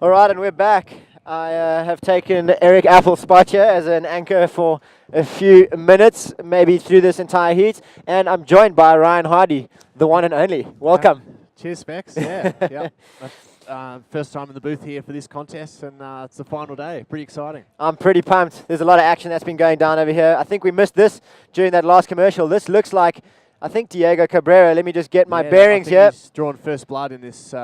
All right, and we're back. I have taken Eric Apple's spot here as an anchor for a few minutes, maybe through this entire heat, and I'm joined by Ryan Hardy, the one and only. Welcome. Cheers, Specs. Yeah, first time in the booth here for this contest, and it's the final day. Pretty exciting. I'm pretty pumped. There's a lot of action that's been going down over here. I think we missed this during that last commercial. This looks like, I think, Diego Cabrera. Let me just get my bearings here. He's drawn first blood in this.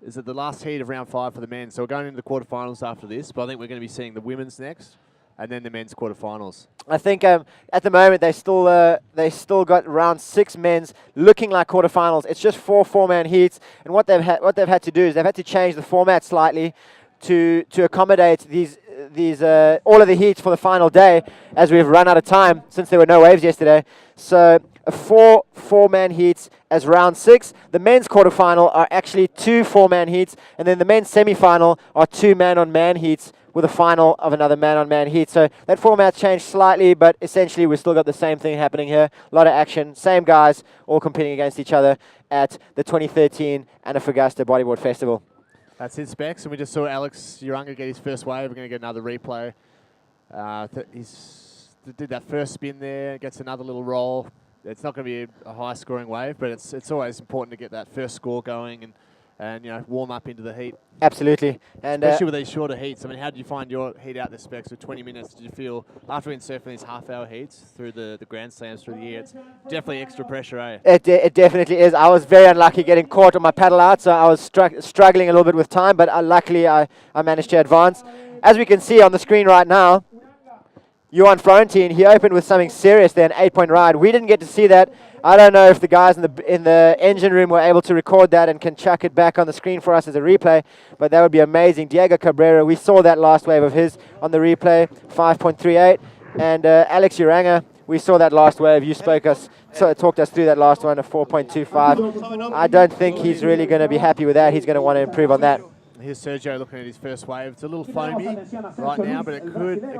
Is it the last heat of round 5 for the men? So we're going into the quarterfinals after this, but I think we're going to be seeing the women's next, and then the men's quarterfinals. I think at the moment they still got round 6 men's looking like quarterfinals. It's just 4 4-man heats, and what they've had to do is they've had to change the format slightly to accommodate these all of the heats for the final day, as we've run out of time since there were no waves yesterday. So 4 4-man heats as round 6. The men's quarterfinal are actually 2 4-man heats, and then the men's semi-final are 2 man-on-man heats with a final of another man-on-man heat. So that format changed slightly, but essentially we've still got the same thing happening here. A lot of action, same guys all competing against each other at the 2013 Antofagasta Bodyboard Festival. That's it, Specs, and we just saw Alex Uranga get his first wave. We're going to get another replay. He's did that first spin there, gets another little roll. It's not going to be a high-scoring wave, but it's always important to get that first score going and you know, warm up into the heat. Absolutely. And especially with these shorter heats. I mean, how did you find your heat out there, Specs, with 20 minutes? Did you feel, after being surfing these half-hour heats through the Grand Slams through the year, it's definitely extra pressure, eh? It definitely is. I was very unlucky getting caught on my paddle out, so I was struggling a little bit with time, but luckily I managed to advance. As we can see on the screen right now, Johan Florentine, he opened with something serious there, an 8-point ride. We didn't get to see that. I don't know if the guys in the engine room were able to record that and can chuck it back on the screen for us as a replay, but that would be amazing. Diego Cabrera, we saw that last wave of his on the replay, 5.38. And Alex Uranga, we saw that last wave. You talked us through that last one, a 4.25. I don't think he's really going to be happy with that. He's going to want to improve on that. Here's Sergio looking at his first wave. It's a little foamy right now, but it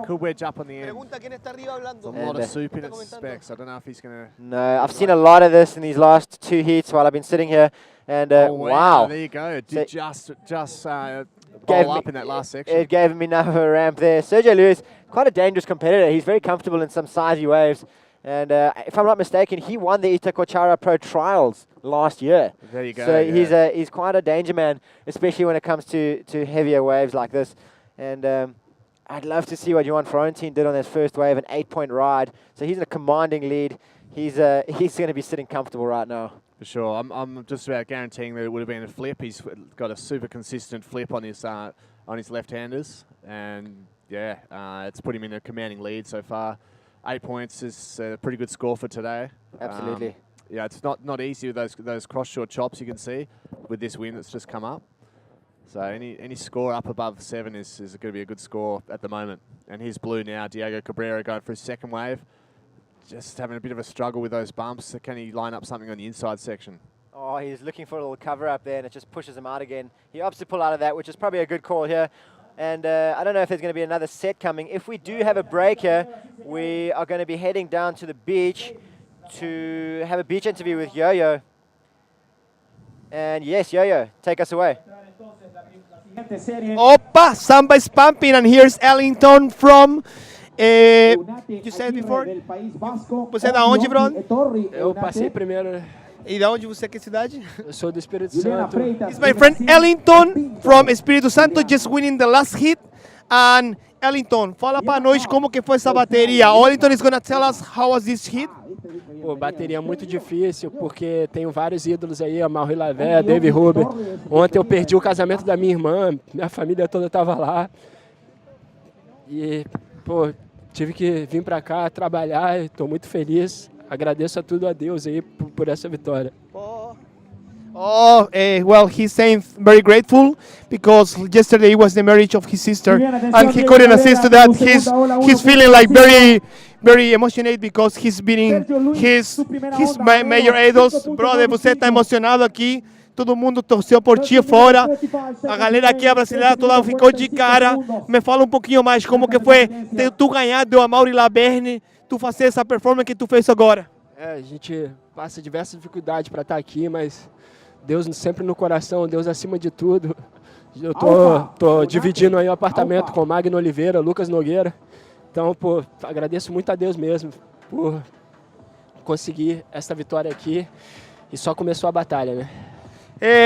could wedge up on the end. There's a lot of soup in its, Specs. I don't know if he's going to... No, I've seen a lot of this in these last 2 heats while I've been sitting here. And wow. There you go. It did just bowl up in that last section. It gave him enough of a ramp there. Sergio Lewis, quite a dangerous competitor. He's very comfortable in some sizey waves. And if I'm not mistaken, he won the Itacochara Pro Trials last year. There you go. So yeah. he's quite a danger man, especially when it comes to heavier waves like this. And I'd love to see what Johan Florentine did on that first wave, an 8-point ride. So he's in a commanding lead. He's going to be sitting comfortable right now. For sure. I'm just about guaranteeing that it would have been a flip. He's got a super consistent flip on his left-handers. And yeah, it's put him in a commanding lead so far. 8 points is a pretty good score for today. Absolutely. Yeah, it's not easy with those cross-short chops you can see with this wind that's just come up. So any score up above 7 is going to be a good score at the moment. And here's blue now, Diego Cabrera going for his second wave. Just having a bit of a struggle with those bumps. Can he line up something on the inside section? Oh, he's looking for a little cover up there, and it just pushes him out again. He opts to pull out of that, which is probably a good call here. And I don't know if there's going to be another set coming. If we do have a break here, we are going to be heading down to the beach to have a beach interview with Yo-Yo. And yes, Yo-Yo, take us away. Opa, Samba is pumping, and here's Ellington from... you said before? Você é da onde, Bruno? Eu passei primeiro. E da onde você é, que cidade? Eu sou do Espírito Santo. It's my friend Ellington from Espírito Santo, just winning the last hit. And Ellington, fala pra nós como que foi essa bateria. Ellington is gonna tell us how was this hit. Pô, bateria muito difícil, porque tenho vários ídolos aí, a Mauri Lavé, David Huber. Ontem eu perdi o casamento da minha irmã, minha família toda estava lá. E, pô, tive que vir pra cá trabalhar, estou muito feliz. Agradeço a tudo a Deus aí por essa vitória. Well, he's saying very grateful because yesterday was the marriage of his sister, and he couldn't assist to that. He's feeling like very emotional because he's beating his major idols. Brother, você está emocionado aqui? todo mundo torceu por ti fora. A galera aqui, a brasileira toda ficou de cara. Me fala um pouquinho mais como que foi tu ganhar do Amaury Laberne, tu fazer essa performance que tu fez agora. A gente passa diversas dificuldades para estar aqui, mas Deus sempre no coração, Deus acima de tudo. Eu tô dividindo aí o apartamento com Magno Oliveira, Lucas Nogueira. Então, pô, agradeço muito a Deus mesmo por conseguir essa vitória aqui. E só começou a batalha, né?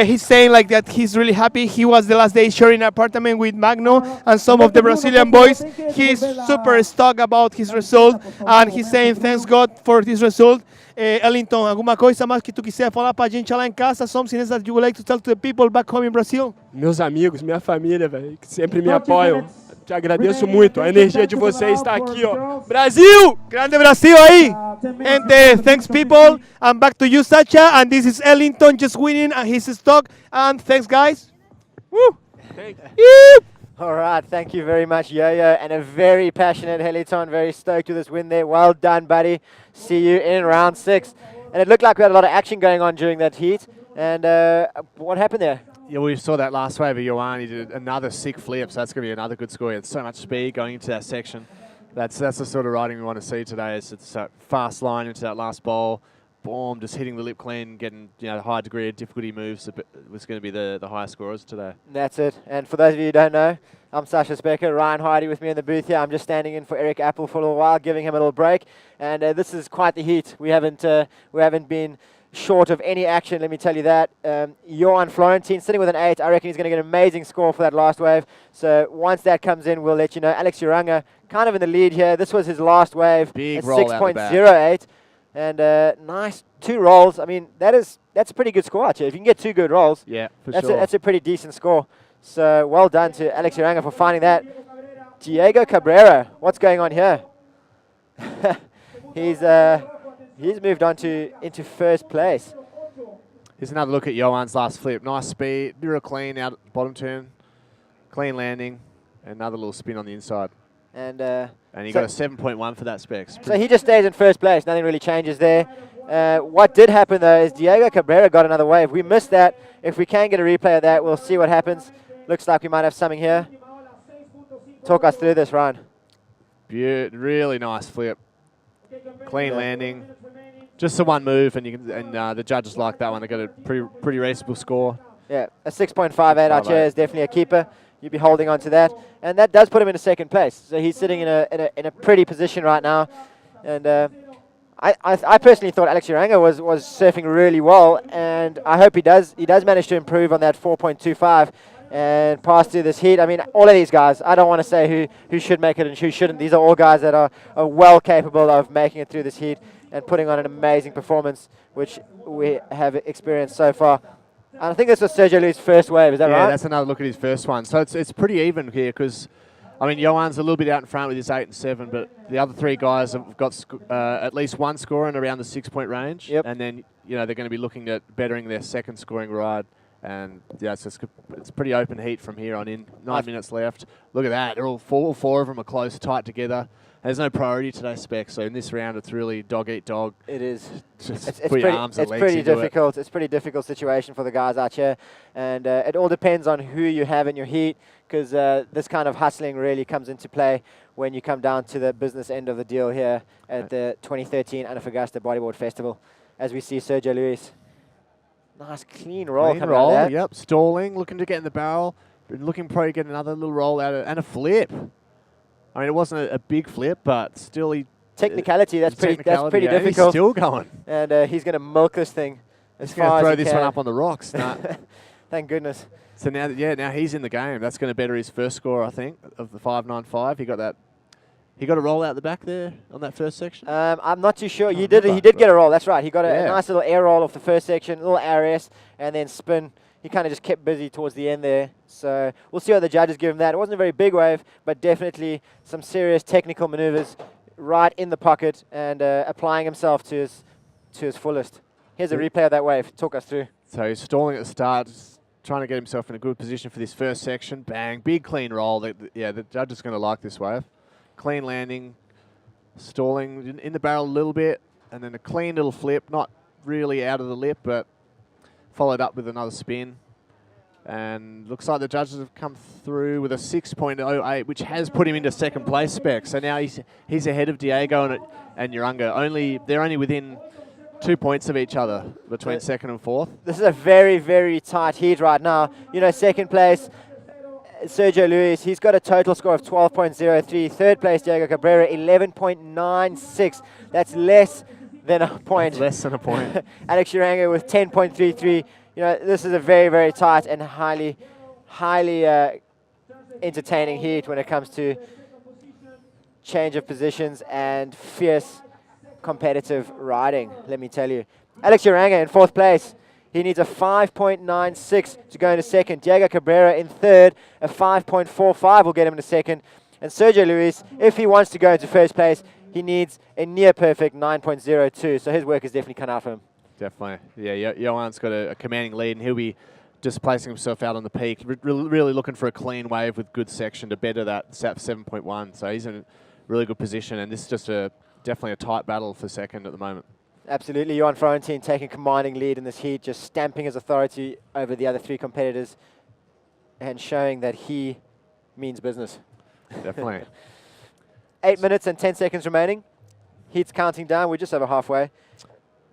He's saying like that he's really happy. He was the last day sharing an apartment with Magno and some of the Brazilian boys. He's super stoked about his result and he's saying thanks God for this result. Ellington, alguma coisa mais que tu quiser falar pra gente lá em casa? Something that you would like to tell to the people back home in Brazil? Meus amigos, minha família, velho, que sempre me apoiam. Te agradeço muito. A energia de vocês está aqui, ó. Brasil! Grande Brasil aí! And thanks people. I'm back to you, Sacha. And this is Ellington just winning his stock. And thanks, guys. Woo! All right, thank you very much, Yo-Yo, and a very passionate Heliton, very stoked with this win there. Well done, buddy. See you in round 6. And it looked like we had a lot of action going on during that heat. And what happened there? Yeah, we saw that last wave of Ioane. He did another sick flip, so that's going to be another good score. He had so much speed going into that section. That's the sort of riding we want to see today. It's a fast line into that last bowl. Boom, just hitting the lip clean, getting a high degree of difficulty moves. It was going to be the highest scorers today. That's it. And for those of you who don't know, I'm Sasha Specker, Ryan Heidi with me in the booth here. I'm just standing in for Eric Apple for a little while, giving him a little break. And this is quite the heat. We haven't been short of any action, let me tell you that. Johan Florentine sitting with an 8. I reckon he's going to get an amazing score for that last wave. So once that comes in, we'll let you know. Alex Uranga kind of in the lead here. This was his last wave. Big roll out the back. 6.08. And nice 2 rolls. I mean, that's a pretty good score, actually. If you can get 2 good rolls, yeah, that's a pretty decent score. So well done to Alex Uranga for finding that. Diego Cabrera, what's going on here? He's moved on into first place. Here's another look at Johan's last flip. Nice speed, real clean out at the bottom turn. Clean landing, and another little spin on the inside. And he got a 7.1 for that spec. So he just stays in first place. Nothing really changes there. What did happen, though, is Diego Cabrera got another wave. We missed that. If we can get a replay of that, we'll see what happens. Looks like we might have something here. Talk us through this, Ryan. Really nice flip. Clean landing. Just the one move, and the judges like that one. They got a pretty reasonable score. Yeah, a 6.58 Archer is definitely a keeper. You'd be holding on to that, and that does put him in second place. So he's sitting in a pretty position right now. And I personally thought Alex Uranga was surfing really well, and I hope he does manage to improve on that 4.25 and pass through this heat. I mean, all of these guys, I don't want to say who should make it and who shouldn't. These are all guys that are well capable of making it through this heat and putting on an amazing performance, which we have experienced so far. And I think this was Sergio Luis' first wave, is that right? Yeah, that's another look at his first one. So it's pretty even here because, I mean, Johan's a little bit out in front with his 8 and 7, but the other 3 guys have got at least one score in around the 6-point range. Yep. And then, they're going to be looking at bettering their second scoring ride. And, yeah, it's a pretty open heat from here on in. 9 minutes left. Look at that. They're all four of them are close, tight together. There's no priority today, Spec. So in this round, it's really dog eat dog. It is. Just put your arms and legs pretty into difficult. It's a pretty difficult situation for the guys out here, and it all depends on who you have in your heat, because this kind of hustling really comes into play when you come down to the business end of the deal here at the 2013 Antofagasta Bodyboard Festival. As we see Sergio Luis, nice clean roll coming out of that. Yep, stalling, looking to get in the barrel, looking probably to get another little roll out of it, and a flip. I mean, it wasn't a big flip, but still technicality. That's pretty yeah, difficult. He's still going, and he's going to milk this thing as far as he can. Throw this one up on the rocks. Thank goodness. So now he's in the game. That's going to better his first score, I think, of the 5.95. He got that. He got a roll out the back there on that first section. I'm not too sure. He did get a roll. That's right. He got a nice little air roll off the first section, a little RS, and then spin. He kind of just kept busy towards the end there. So we'll see what the judges give him that. It wasn't a very big wave, but definitely some serious technical maneuvers right in the pocket and applying himself to his fullest. Here's a replay of that wave. Talk us through. So he's stalling at the start, trying to get himself in a good position for this first section. Bang, big clean roll. The judge is going to like this wave. Clean landing, stalling in the barrel a little bit, and then a clean little flip. Not really out of the lip, but followed up with another spin. And looks like the judges have come through with a 6.08, which has put him into second place spec. So now he's ahead of Diego and Uranga. They're only within 2 points of each other between second and fourth. This is a very, very tight heat right now. You know, second place, Sergio Luis, he's got a total score of 12.03. Third place, Diego Cabrera, 11.96. That's less than a point. Less than a point. Alex Uranga with 10.33. You know, this is a very, very tight and highly entertaining heat when it comes to change of positions and fierce competitive riding, let me tell you. Alex Uranga in fourth place. He needs a 5.96 to go into second. Diego Cabrera in third. A 5.45 will get him into second. And Sergio Luis, if he wants to go into first place, he needs a near perfect 9.02. So his work is definitely cut out for him. Definitely. Yeah, Johan's got a commanding lead, and he'll be just placing himself out on the peak, really looking for a clean wave with good section to better that 7.1. So he's in a really good position, and this is just definitely a tight battle for second at the moment. Absolutely. Johan Florentine taking commanding lead in this heat, just stamping his authority over the other three competitors and showing that he means business. Definitely. 8 minutes and 10 seconds remaining. Heat's counting down. We're just over halfway.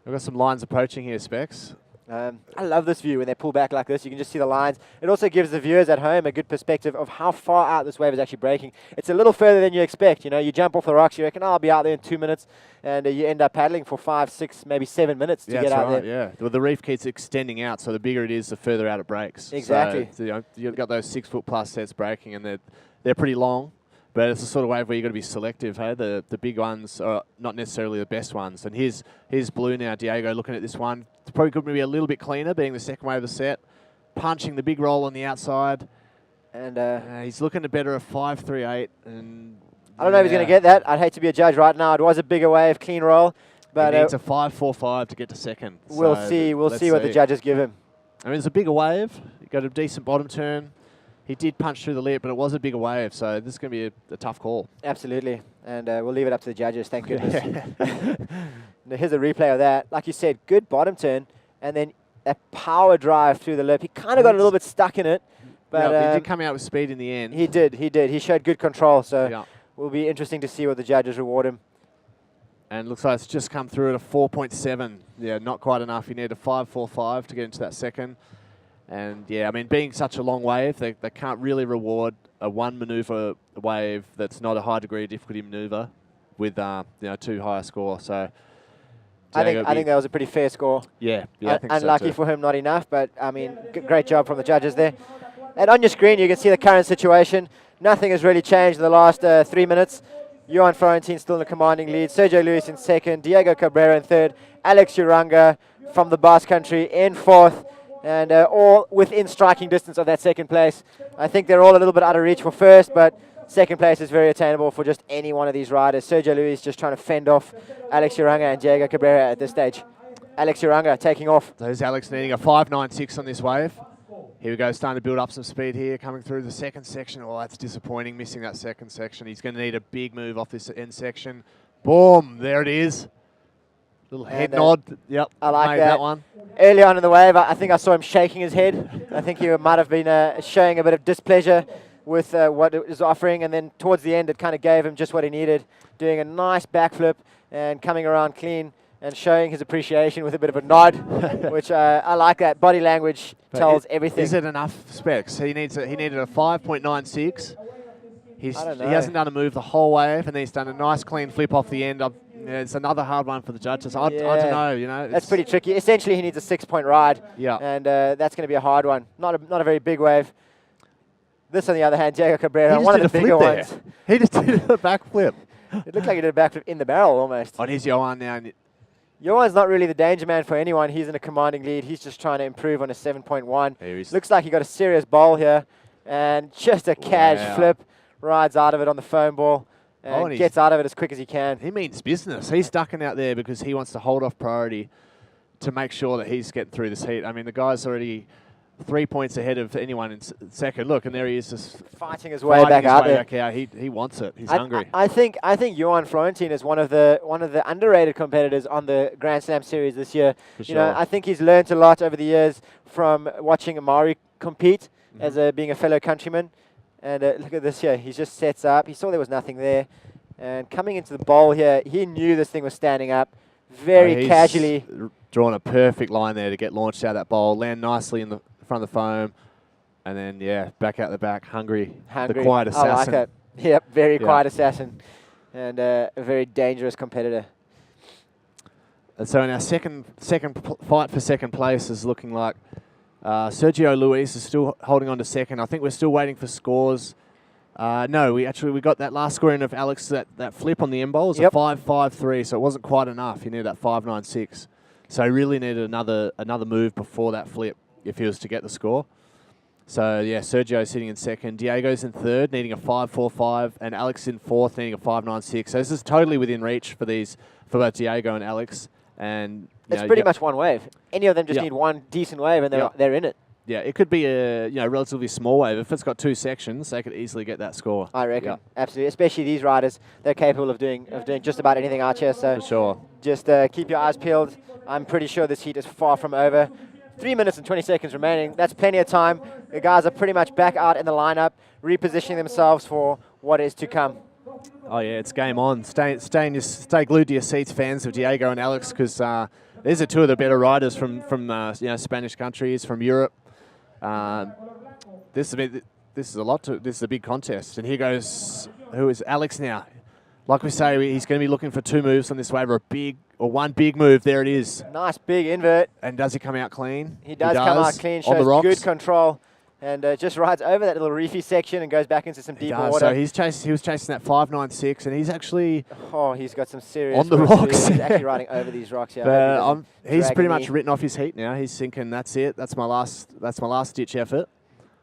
We've got some lines approaching here, Specs. I love this view when they pull back like this. You can just see the lines. It also gives the viewers at home a good perspective of how far out this wave is actually breaking. It's a little further than you expect. You know, you jump off the rocks, you reckon, oh, I'll be out there in 2 minutes, and you end up paddling for 5, 6, maybe 7 minutes to get out there. Yeah, well, the reef keeps extending out, so the bigger it is, the further out it breaks. Exactly. So, you know, you've got those 6 foot plus sets breaking, and they're pretty long. But it's the sort of wave where you've got to be selective, hey? The big ones are not necessarily the best ones. And here's blue now, Diego, looking at this one. It's probably going to be a little bit cleaner, being the second wave of the set. Punching the big roll on the outside. And he's looking to better a 5.38. And I don't know if he's going to get that. I'd hate to be a judge right now. It was a bigger wave, clean roll. But he needs a 5.45 to get to second. We'll see what the judges give him. I mean, it's a bigger wave. You've got a decent bottom turn. He did punch through the lip, but it was a bigger wave, so this is going to be a tough call. Absolutely, and we'll leave it up to the judges, thank goodness. Now, here's a replay of that. Like you said, good bottom turn, and then a power drive through the lip. He kind of got a little bit stuck in it. But he did come out with speed in the end. He did. He showed good control, so will be interesting to see what the judges reward him. And looks like it's just come through at a 4.7. Yeah, not quite enough. You need a 5.45 to get into that second. And yeah, I mean, being such a long wave, they can't really reward a one maneuver wave that's not a high degree of difficulty maneuver with too high a score. So I think that was a pretty fair score. Yeah, I think so unlucky too. for him, not enough, but I mean, great job from the judges there. And on your screen, you can see the current situation. Nothing has really changed in the last 3 minutes. Johan Florentine still in the commanding lead. Sergio Luis in second. Diego Cabrera in third. Alex Uranga from the Basque Country in fourth. And all within striking distance of that second place. I think they're all a little bit out of reach for first, but second place is very attainable for just any one of these riders. Sergio Luis just trying to fend off Alex Uranga and Diego Cabrera at this stage. Alex Uranga taking off. There's Alex needing a 5.96 on this wave. Here we go, starting to build up some speed here, coming through the second section. Oh, that's disappointing, missing that second section. He's going to need a big move off this end section. Boom, there it is. Little head nod. Yep, I like that one. Early on in the wave, I think I saw him shaking his head. I think he might have been showing a bit of displeasure with what it was offering, and then towards the end, it kind of gave him just what he needed, doing a nice backflip and coming around clean and showing his appreciation with a bit of a nod, which I like that. Body language tells everything. Is it enough specs? He needed a 5.96. He hasn't done a move the whole wave, and then he's done a nice clean flip off the end. It's another hard one for the judges. I don't know, you know. That's pretty tricky. Essentially, he needs a 6-point ride. Yeah. And that's going to be a hard one. Not a very big wave. This, on the other hand, Diego Cabrera, one of the bigger ones. He just did a backflip. It looked like he did a backflip in the barrel almost. Oh, here's Johan now. Johan's not really the danger man for anyone. He's in a commanding lead. He's just trying to improve on a 7.1. Looks like he got a serious bowl here. And just a cash flip. Rides out of it on the foam ball. And gets out of it as quick as he can. He means business. He's ducking out there because he wants to hold off priority to make sure that he's getting through this heat. I mean, the guy's already 3 points ahead of anyone in second. Look, and there he is, just fighting his way back out there. Back out. He wants it. He's hungry. I think Johan Florentine is one of the underrated competitors on the Grand Slam series this year. For You know, sure. I think he's learned a lot over the years from watching Amari compete as being a fellow countryman. And look at this here. He just sets up. He saw there was nothing there. And coming into the bowl here, he knew this thing was standing up very He's casually. drawn a perfect line there to get launched out of that bowl, land nicely in the front of the foam, and then, yeah, back out the back, hungry. The quiet assassin. I like it. Yep, very Yeah. quiet assassin. And a very dangerous competitor. And so in our second fight for second place is looking like Sergio Luis is still holding on to second. I think we're still waiting for scores. No, we got that last score in of Alex, that flip on the end bowl was a 5.53, so it wasn't quite enough. He needed that 5.96. So he really needed another move before that flip if he was to get the score. So, yeah, Sergio's sitting in second. Diego's in third, needing a 5.45, and Alex in fourth, needing a 5.96. So this is totally within reach for both Diego and Alex. And it's pretty much one wave. Any of them just need one decent wave, and they're in it. Yeah, it could be a relatively small wave. If it's got two sections, they could easily get that score. I reckon, absolutely. Especially these riders, they're capable of doing just about anything out here. So for sure, just keep your eyes peeled. I'm pretty sure this heat is far from over. 3 minutes and 20 seconds remaining. That's plenty of time. The guys are pretty much back out in the lineup, repositioning themselves for what is to come. Oh yeah, it's game on. Stay glued to your seats, fans of Diego and Alex, because these are two of the better riders from Spanish countries, from Europe. This is a big contest, and here goes who is Alex now. Like we say, he's going to be looking for two moves on this wave, or one big move. There it is. Nice big invert. And does he come out clean? He does come out clean. On the shows rocks. good control, and just rides over that little reefy section and goes back into some deeper water. So he was chasing that 5.96, and he's actually he's got some serious on the rocks. He's actually riding over these rocks here. But he's pretty much written off his heat now. He's thinking, that's it. That's my last ditch effort.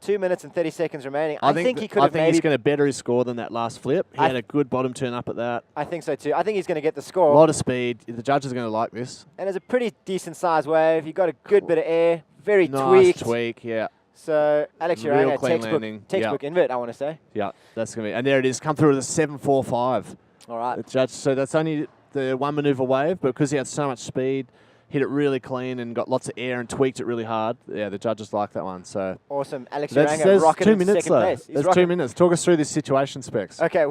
2 minutes and 30 seconds remaining. I think he could I have think he's going to better his score than that last flip. He had a good bottom turn up at that. I think so too. I think he's going to get the score. A lot of speed. The judges are going to like this. And it's a pretty decent sized wave. He got a good bit of air. Very nice tweak, yeah. So Alex Uranga, textbook invert, I want to say. Yeah, that's going to be. And there it is. Come through with a 7.45. All right. So that's only the one maneuver wave, but because he had so much speed, hit it really clean and got lots of air and tweaked it really hard. Yeah, the judges like that one. So awesome. Alex Uranga rocking in second place. There's 2 minutes. Talk us through this situation, Specs. Okay,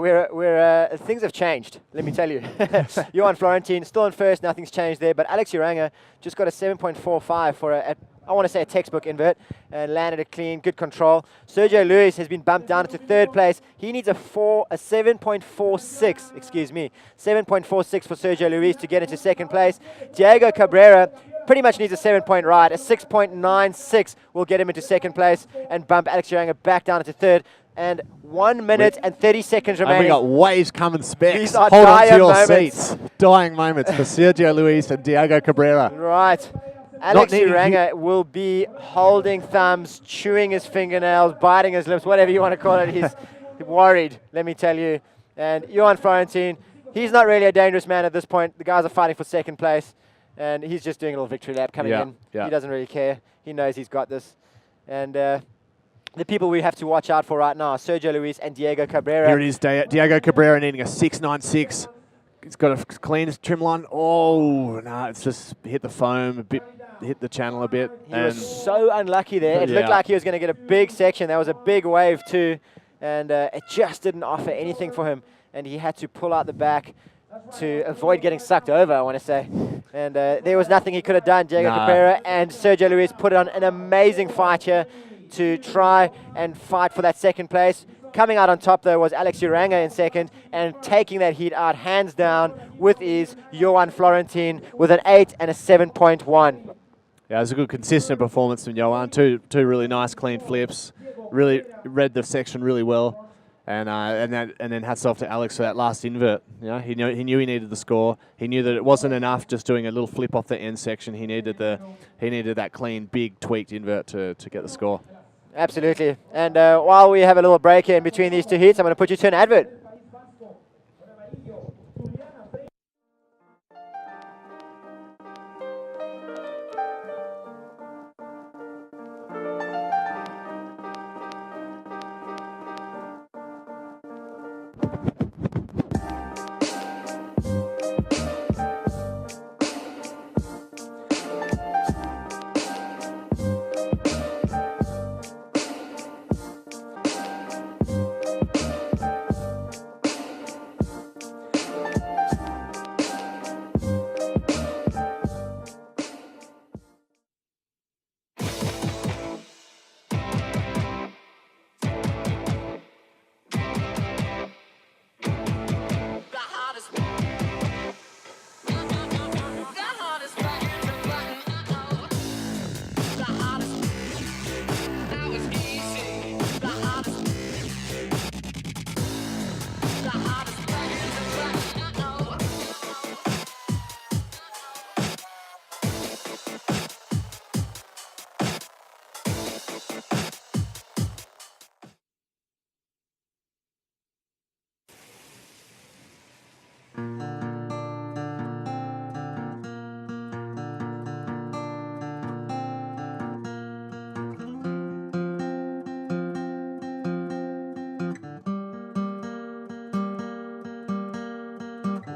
things have changed, let me tell you. Johan Florentine still in first, nothing's changed there, but Alex Uranga just got a 7.45 for I want to say a textbook invert, and landed it clean, good control. Sergio Luis has been bumped down to third place. He needs a 7.46, excuse me, 7.46 for Sergio Luis to get into second place. Diego Cabrera pretty much needs a 7-point ride. A 6.96 will get him into second place and bump Alex Uranga back down into third. And 1 minute and 30 seconds remaining. And we got waves coming, Specs. These are Hold on to your moments. seats. Dying moments for Sergio Luis and Diego Cabrera. Right. Alex Uranga will be holding thumbs, chewing his fingernails, biting his lips, whatever you want to call it. He's worried, let me tell you. And Johan Florentine, he's not really a dangerous man at this point. The guys are fighting for second place, and he's just doing a little victory lap coming in. Yeah. He doesn't really care. He knows he's got this. And the people we have to watch out for right now are Sergio Luis and Diego Cabrera. Here it is, Diego Cabrera needing a 6.96. He's got a clean trim line. Oh, no, it's just hit the foam a bit. Hit the channel a bit. He was so unlucky there. It looked like he was going to get a big section. There was a big wave too, and it just didn't offer anything for him. And he had to pull out the back to avoid getting sucked over, I want to say. And there was nothing he could have done. Diego Cabrera and Sergio Luis put on an amazing fight here to try and fight for that second place. Coming out on top, though, was Alex Uranga in second, and taking that heat out hands down with ease, Johan Florentine with an 8 and a 7.1. Yeah, it was a good, consistent performance from Johan. Two really nice, clean flips. Really read the section really well, and then hats off to Alex for that last invert. You know, he knew he needed the score. He knew that it wasn't enough just doing a little flip off the end section. He needed that clean, big, tweaked invert to get the score. Absolutely. And while we have a little break here in between these two heats, I'm going to put you to an advert.